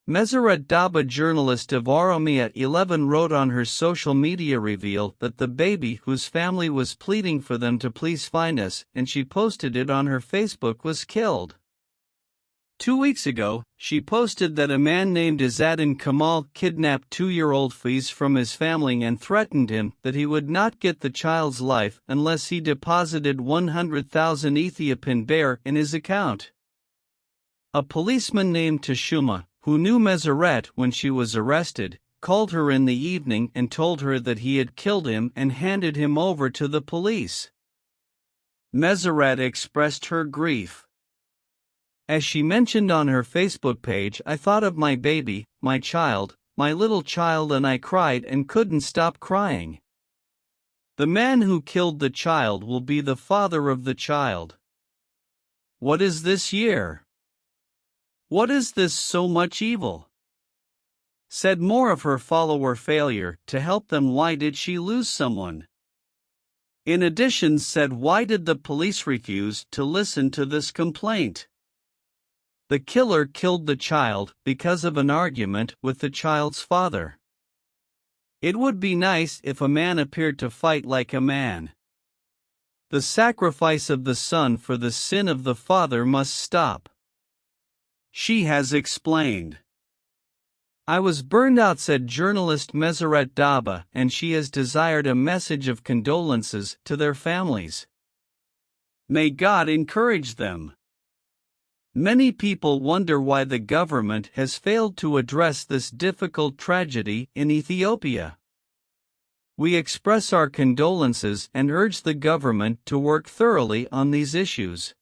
Meseret Daba, journalist of Oromia 11, wrote on her social media reveal that the baby, whose family was pleading for them to please find us, and she posted it on her Facebook, was killed. 2 weeks ago, she posted that a man named Izzadin Kamal kidnapped 2-year-old Faiz from his family and threatened him that he would not get the child's life unless he deposited 100,000 Ethiopian birr in his account. A policeman named Tashuma, who knew Meseret when she was arrested, called her in the evening and told her that he had killed him and handed him over to the police. Meseret expressed her grief. As she mentioned on her Facebook page, "I thought of my baby, my child, my little child, and I cried and couldn't stop crying. The man who killed the child will be the father of the child. What is this year? What is this so much evil?" Said more of her follower failure to help them. Why did she lose someone? In addition, said, why did the police refuse to listen to this complaint? The killer killed the child because of an argument with the child's father. It would be nice if a man appeared to fight like a man. The sacrifice of the son for the sin of the father must stop. She has explained. I was burned out, said journalist Meseret Daba, and she has desired a message of condolences to their families. May God encourage them. Many people wonder why the government has failed to address this difficult tragedy in Ethiopia. We express our condolences and urge the government to work thoroughly on these issues.